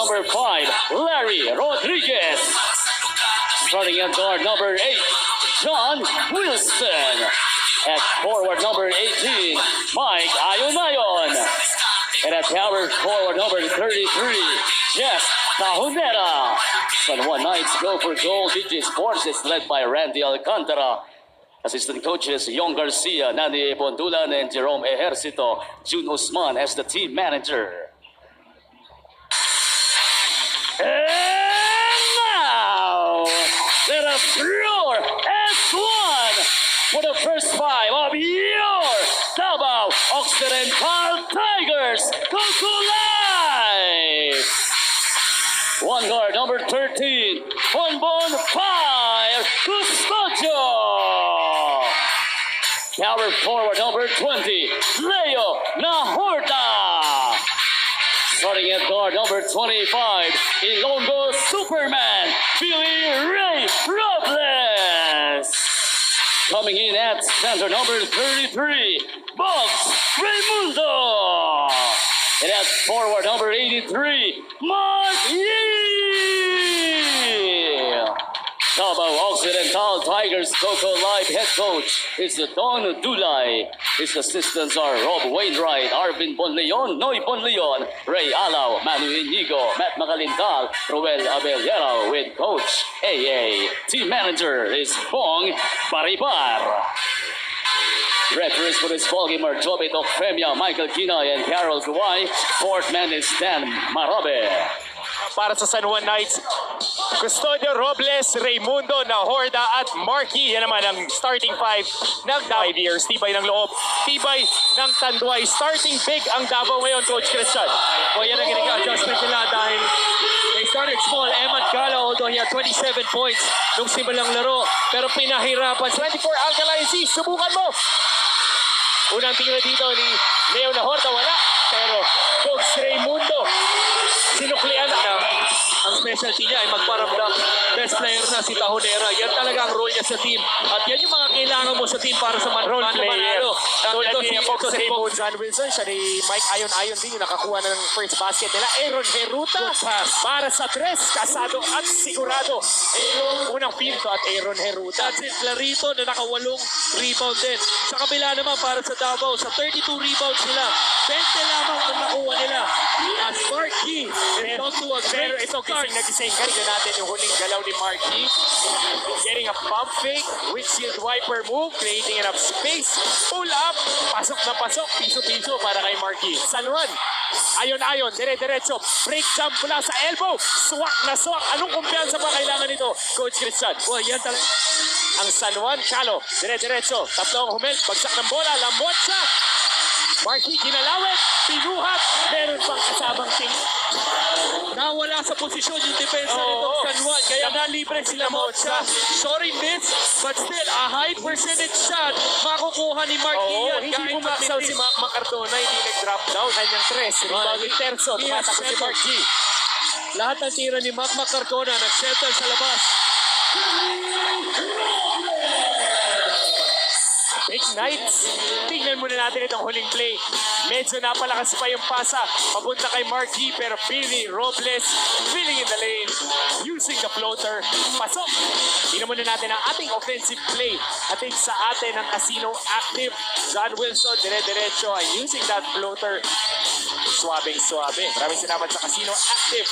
number 5, Larry Rodriguez. Starting at guard number 8, John Wilson. At forward number 18, Mike Ayonayon. And at power forward number 33, Jeff Tahunera. San Juan Knights go for goal. DG Sports is led by Randy Alcantara. Assistant coaches Yong Garcia, Nani Bondulan, and Jerome Ejercito. June Usman as the team manager. And now, let us roar as one for the first 5 of your Davao Occ.Tigers. Go to life! One guard, number 13, Bonbon Fire Custodio. Power forward, number 20, Leo Nahorda. Starting at guard, number 25, Ilonggo Superman, Billy Ray Robles. Coming in at center, number 33, Bugs Raimundo. And at forward, number 83, Mark Yee. Davao Occ.Tigers Coco Live head coach is Don Dulay. His assistants are Rob Wainwright, Arvin Bonleon, Noy Bonleon, Ray Alaw, Manu Inigo, Matt Macalintal, Ruel Abellero with Coach AA. Team manager is Bong Baribar. Referees for this ball game are Jobit Ocfemia, Michael Kinoy, and Carol Guay. Fourth man is Dan Marabe. Para sa San Juan Knights, Custodio, Robles, Raimundo, Nahorda at Marky. Yan naman ang starting 5 ng 5 years. Tibay ng loob, tibay ng Tanduay. Starting big ang Davao ngayon, Coach Christian. O yan ang ginag-adjustment nila dahil they started small. Mpbl, although he had 27 points nung simulang laro. Pero pinahirapan. 24 Alcalá C, subukan mo! Unang tira dito ni Leo Nahorda, wala. Pero Coach Raimundo, sinuklian na. Ang specialty niya ay magparamdam. Best player na si Tahunera. Yan talaga ang role niya sa team. At yan yung mga kailangan mo sa team para sa Role player. Tulad Si ni Coach Raimundo. John Wilson, siya ni Mike Ayon din yung nakakuha ng first basket nila. Aaron Heruta para sa 3, kasado at sigurado. Unang pinto at Aaron Heruta. At si Clarito na naka-8 rebound din. Sa kabila naman para sa Davao, sa 32 rebounds nila, 20 lamang ang nakuha nila. At Marky, and to a Pero great ito start. gising kanina natin yung huling galaw ni Marky. Getting a pump fake, windshield wiper move, creating enough space, pull up, pasok na pasok, piso-piso para kay Marky. San Juan, ayon, dire-diretso, break jump mula sa elbow, swak na swak. Anong kumpiyansa ba kailangan nito, Coach Christian? Well, yan talaga. Ang San Juan, Chalo, dire-diretso, tatlong humel, bagsak ng bola, lambot siya. Marky kinalawit, pinuhat, meron pang kasabang team. Nawala sa posisyon yung depensa nitong San Juan. Kaya nalibre sila Motsa. Sorry miss, but still a high percentage shot makukuha ni Marky yan. Hindi Kahit bumaksaw si mabilis. Macardona, hindi nag-drop down. Kanyang 3, rebound ni Terzo, tumatakot si Marky. Lahat ng tira ni Mac Cardona nag-settle sa labas. Big Knights. Tingnan muna natin itong huling play. Medyo napalakas pa yung pasa. Papunta kay Marky, pero Billy Robles filling in the lane. Using the floater. Pasok. Tingnan muna natin ang ating offensive play. Ating sa atin ang Casino active. John Wilson, dire-diretso. And using that floater. Suwabing-suwabe. Maraming salamat sa Casino active.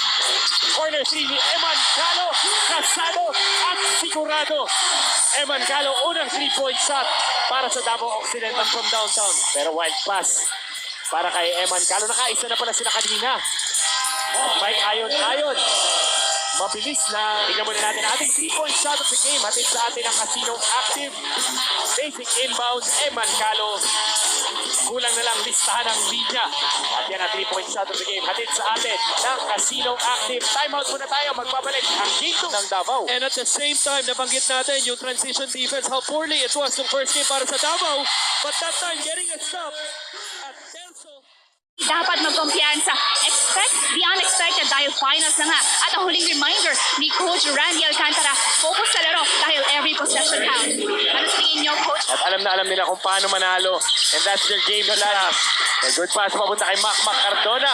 Corner 3 ni Eman Calo. Kasado at sigurado. Eman Calo, unang 3-point shot para sa Davao Occidental from downtown. Pero wild pass para kay Eman Calo. Nakaisa na pala sila kanina. Mike Ayon. Mabilis na. Tingnan muna natin ang ating 3-point shot of the game. Hatid sa atin ang Casino active. Basic inbounds. Eman Calo. Kulang na lang listahan ng linya. At yan ang 3-point shot of the game. Hatid sa atin ng Casino active. Timeout muna tayo. Magbabalik ang game ng Davao. And at the same time, nabanggit natin yung transition defense, how poorly it was yung first game para sa Davao. But that time, getting a stop at Telso. Dapat magkumpiyansa. Expect the unexpected dahil finals na nga. At ang huling reminder ni Coach Randy Alcantara, focus sa laro dahil every possession counts. Ano sa tingin niyo, Coach? At alam na alam nila kung paano manalo. And that's their game plan. A good pass papunta kay Mac Cardona.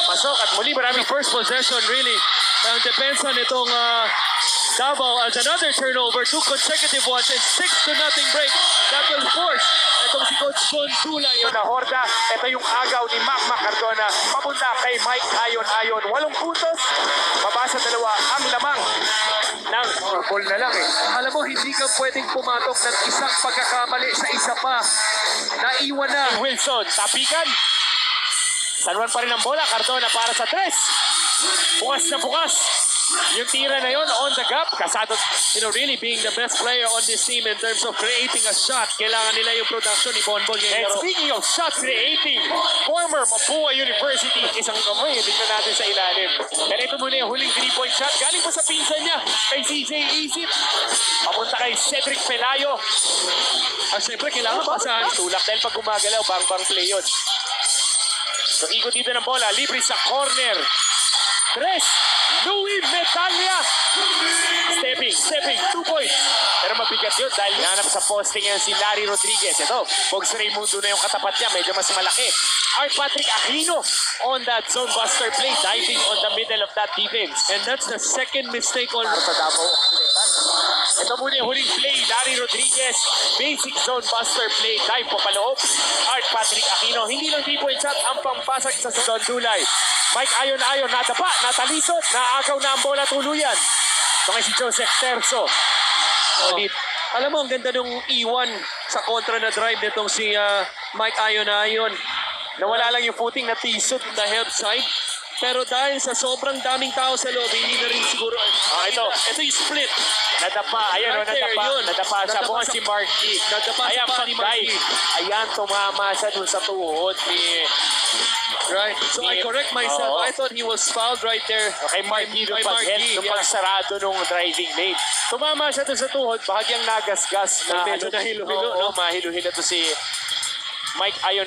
Pasok at muli maraming First possession, really. Ang depensa nitong Davao as another turnover, 2 consecutive ones and 6-0 break. That will force itong si Coach Juan Tulay. na Horda. Ito yung agaw ni Mac Cardona. Papunta kay Mike Ayon. 8 puntos. Mabasa dalawa ang lamang ng ball na lang eh. Alam mo, hindi ka pwedeng pumatok ng isang pagkakamali sa isa pa. Naiwan na. Wilson, tapikan. San Juan pa rin ang bola. Cardona para sa 3. Bukas na bukas. Yung tira na yon on the gap. Kasado, Really being the best player on this team in terms of creating a shot. Kailangan nila yung production ni Bonbon ngayong and laro. speaking of shot creating, former Mapua University, isang kamay, tingnan natin sa ilalim. And ito muna yung huling 3-point shot. Galing pa sa pinsan niya, kay CJ Isip. Papunta kay Cedric Pelayo. Siyempre, kailangan pasahan. Tulak dahil pag gumagalaw, bang play yun. So ikot dito ng bola, libre sa corner. 3, Louis Metalia. Stepping, 2 points. Pero mabigat yun dahil nanap sa posting ngayon si Larry Rodriguez. Ito, Bogs Raymundo na yung katapat niya, medyo mas malaki. Art Patrick Aquino on that zone buster play, diving on the middle of that defense. And that's the second mistake on Para sa Davao Occ.Tigers. Ito muna yung huling play, Larry Rodriguez, basic zone buster play, dive po paloob. Art Patrick Aquino, hindi lang 3-point shot, ang pampasag sa Don Dulay. Mike Ayon, nadapa, natalisot, naagaw na ang bola tuluyan. Ito kay si Joseph Terzo. Ulit. Alam mo, ang ganda nung iwan sa kontra na drive nitong si Mike Ayon. Nawala lang yung footing na tisot. The help side. Pero dahil sa sobrang daming tao sa loob, hindi na rin siguro. Ito. Ito yung split. Nadapa, ayan o, Right there, yun. nadapa siya. Nadapa Bunga sa- si Marky. nadapa sa Ayan, pa ni pag-dive. Marky. Ayan, tumama siya dun sa tuhod ni... Right. So I correct myself. Oo. I thought he was fouled right there. Kay Marky nung Kay pag-help, Marky, nung yeah. pagsarado nung driving lane. Tumama siya dun sa tuhod, bahagyang nagasgas na... Medyo nahilo-hilo, Oo, no? mahilo-hilo to si Mike Ayon.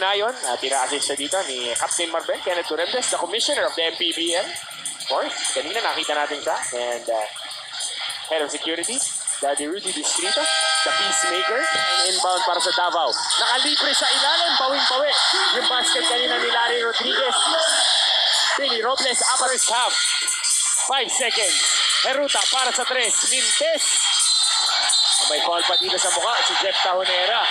Tira-assist siya dito ni Captain Marbel, Kenneth Turentes, the commissioner of the Mpbl. Of course, kanina nakita natin siya. And head of security, Daddy Rudy Distrito, the peacemaker, and inbound para sa Davao. Nakalibre sa ilalim, bawing-bawi. Yung basket kanina ni Larry Rodriguez. Billy Robles, upper half. 5 seconds. Heruta para sa 3. Mintes. May foul pa dito sa mukha, si Jeff Tahonera.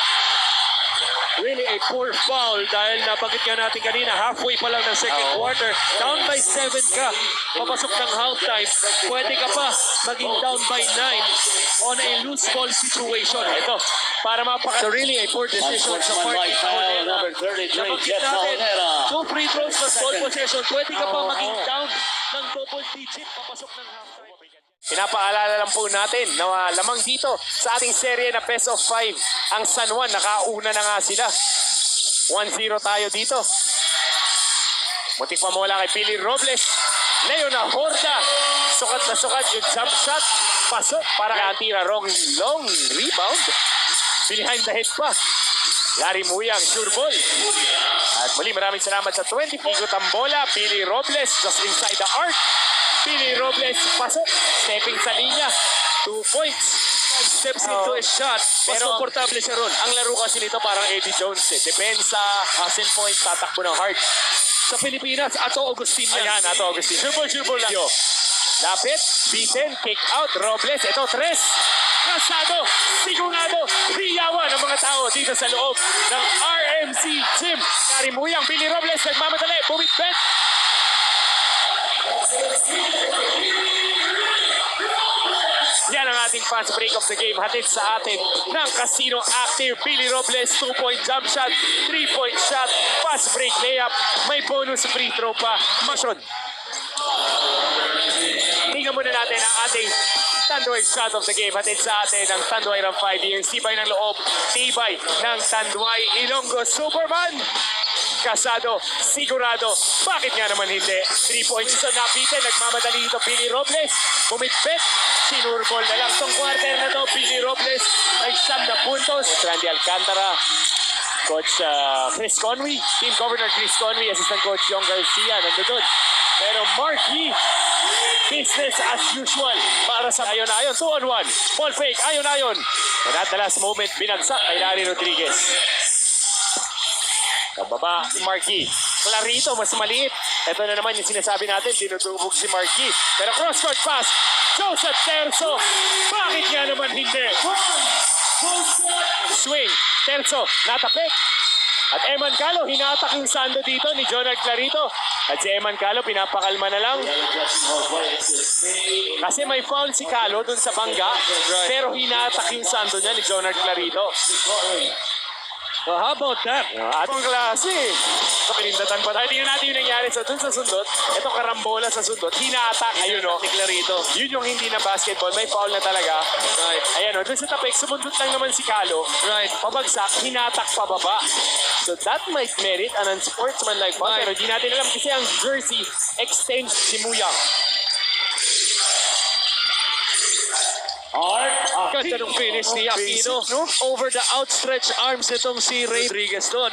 Really a poor foul dahil nabanggit nga natin kanina, halfway pa lang ng second quarter. Down by 7 ka. Papasok ng halftime. Pwede ka pa maging down by 9 on a loose ball situation. Ito, para So really a poor decision sa part ni Tahonera. Number 33, Nabanggit Jeff natin, Tahonera. 2 free throws plus ball possession. Pwede ka pa maging down ng double digit. Papasok ng halftime. pinapaalala lang po natin na lamang dito sa ating serye na best of 5 ang San Juan. Nakauna na nga sila. 1-0 tayo dito. Muntik pa mawala kay Billy Robles. Leo na Horda. Sukat na sukat yung jump shot. Pasok para kay Antira. Long rebound. Behind the head pa. Larry Muyang, sure ball. At muli maraming salamat sa 20. Ikot ang bola. Billy Robles just inside the arc. Billy Robles pasok. Stepping sa linya. 2 points. Steps into a shot. Mas Pero- komportable siya ron. Ang laro kasi nito parang Eddie Jones eh. Depensa, hustle point, tatakbo ng hard. Sa Pilipinas, Ato Agustin yan. Ayan, ato Agustin. Sure ball lang. Lapit, beaten, kick out, Robles. Ito, 3. Kasado, sigurado, hiyawan ng mga tao dito sa loob ng RMC Gym. Karimuyang, Billy Robles, nagmamadali, bumit-bet. Yan ang ating fast break of the game. Hatid sa atin ng Casino Active. Billy Robles, 2-point jump shot, 3-point shot, fast break layup. May bonus free throw pa. Masyod. Tingnan muna natin ang ating Tanduay shot of the game. Hatid sa atin ng Tanduay Ram 5 years. Tibay ng loob. Tibay ng Tanduay Ilonggo Superman. Kasado, sigurado. Bakit nga naman hindi? 3 points sa napitin. Nagmamadali dito Billy Robles. Bumit-bet. Sinurbol na lang. Tong quarter na to, Billy Robles. May 7 na puntos. Randy Alcantara. Coach Chris Conway. Team Governor Chris Conway. Assistant Coach Yong Garcia. Nandun. Pero Marky, business as usual para sa Ayon. 2-on-1. Ball fake. Ayon. And at the last moment, binagsak kay Larry Rodriguez. Kababa, Marky. Clarito, mas maliit. Ito na naman yung sinasabi natin, tinutubog si Marky. Pero cross-court pass, Joseph Terzo. Bakit nga naman hindi? Swing, Terzo, natapik. At Eman Calo, hinatak yung sando dito ni Jonard Clarito. At si Eman Calo, pinapakalma na lang. Kasi may foul si Calo dun sa bangga. Pero hinatak yung sando niya ni Jonard Clarito. Well, how about that? Atong klase. So, pinindatan pa tayo. Tingnan natin yung nangyari sa dun sa sundot. Ito karambola sa sundot. Hinatak. Ayun o. Ni Clarito. Yun yung hindi na basketball. May foul na talaga. Right. Ayan o. Dun sa tapik, sumundot lang naman si Calo. Right. Pabagsak, hinatak pababa. So that might merit an unsportsmanlike foul. Pero di natin alam kasi ang jersey extends si Muyang. Ganda ng finish ni Aquino. Basic, no? Over the outstretched arms nitong si Ray Rodriguez doon.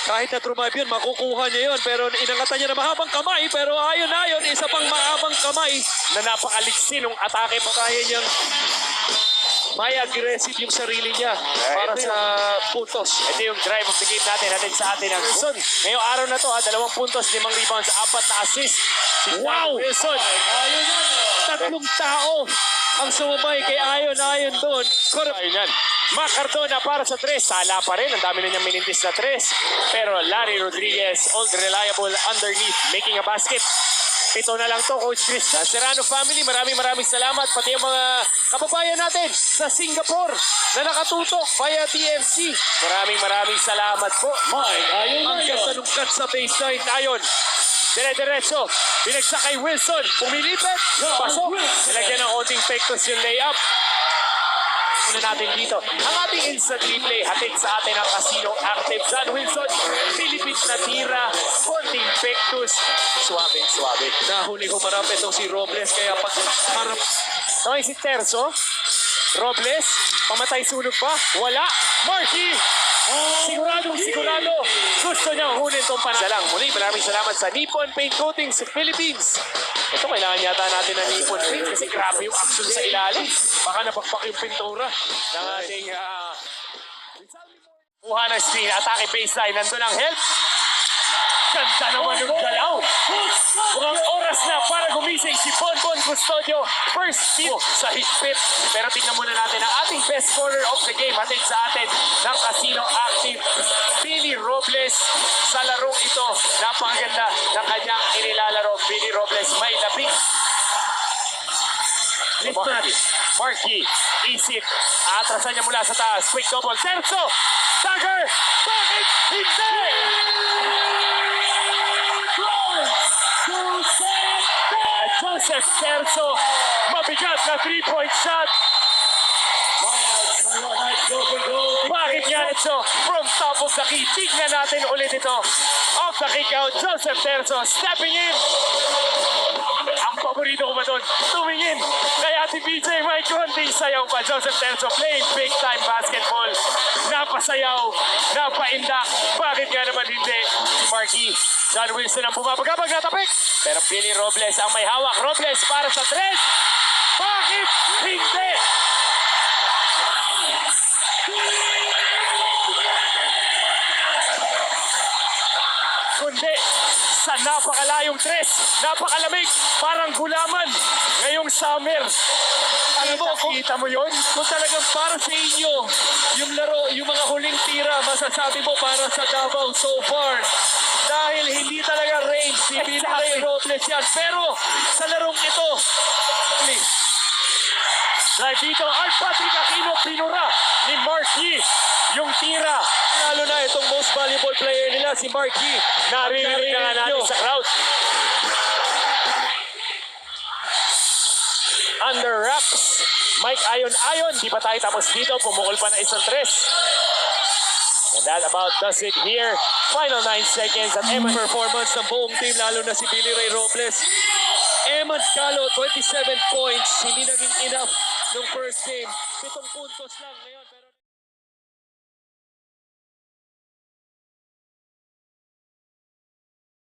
Kahit na trumabi yun, makukuha niya yun. Pero inangatan niya na mahabang kamay. Pero ayon, isa pang mahabang kamay. Na napakaliksi nung atake pa. Kaya niyang may aggressive yung sarili niya para ito sa puntos. Ito yung drive of the game natin. Natin sa atin ang Wilson. Ngayong araw na to, 2 puntos, 5 rebounds, 4 na assist. Si Wow! Wilson. Tatlong tao ang sumabay kay ayon doon. Ayun yan. Mac Cardona para sa 3. Sala pa rin. Ang dami na niyang minintis na 3. Pero Larry Rodriguez, old reliable underneath, making a basket. 7 na lang to, Coach Chris. Sa Serrano family, maraming salamat. Pati yung mga kababayan natin sa Singapore na nakatutok via TFC. Maraming salamat po. Ang ganda ng cut sa baseline. Ayon. Dire-diretso. Binagsak kay Wilson. Pumilipit. Pasok. Nilagyan ng konting pectus yung layup. Una natin dito. Ang ating instant replay. Hatid sa atin ang Casino Active. John Wilson. Philippines na tira. Konting pectus. Suwabe. Nahuli humarap itong si Robles. Kaya pag harap Okay, si Terzo. Robles. Pamatay sunog pa. Wala. Marky. Sigurado. Gusto niyang hulin itong panalo. Muli, maraming salamat sa Nippon Paint Coating sa Philippines. Ito, kailangan yata natin ng Nippon Paint kasi grabe yung action sa ilalim. Baka napakpak yung pintura ng ating... Kuha ng screen, atake baseline, nandun ang help. Ganda naman yung galaw. Mukhang oras na para gumising si Bonbon Custodio. First team sa higpit. Pero tingnan muna natin ang ating best scorer of the game. Hatid sa atin ng Casino Active. Billy Robles sa larong ito. Napakaganda ng kanyang inilalaro. Billy Robles may labing. Marky, isip. Atrasan niya mula sa taas. Quick double. Terzo! Dagger! Bakit hindi? Joseph Terzo, mabigat na 3-point shot. Bakit nga ito? From top of the key. Tignan natin ulit ito. Off the kick out, Joseph Terzo stepping in. Ang paborito ko ba doon? Tumingin. Kaya si BJ may konting sayaw pa. Joseph Terzo playing big time basketball. Napasayaw, napaindak. Bakit nga naman hindi? Si Marky. John Wilson ang pumapagabag na tapik. Pero Billy Robles ang may hawak. Robles para sa 3. Bakit hindi? Kundi sa napakalayong 3. Napakalamig. Parang gulaman. Ngayong summer. Alam mo, kita mo yun? kung talagang para sa inyo yung laro, yung mga huling tira, masasabi mo para sa Davao so far. Dahil hindi talaga range si Billy Ray Robles yan. Pero sa larong ito, Drive dito, Art Patrick Aquino, pinura ni Marky yung tira. lalo na itong most valuable player nila, si Marky. Naririnig na nga natin sa crowd. Under wraps, Mike Ayon. Di pa tayo tapos dito, pumukol pa na isang 3. And that about does it here. Final 9 seconds at Eman. Performance ng buong team, lalo na si Billy Ray Robles. Eman Calo, 27 points. Hindi naging enough nung first game. 7 puntos lang ngayon.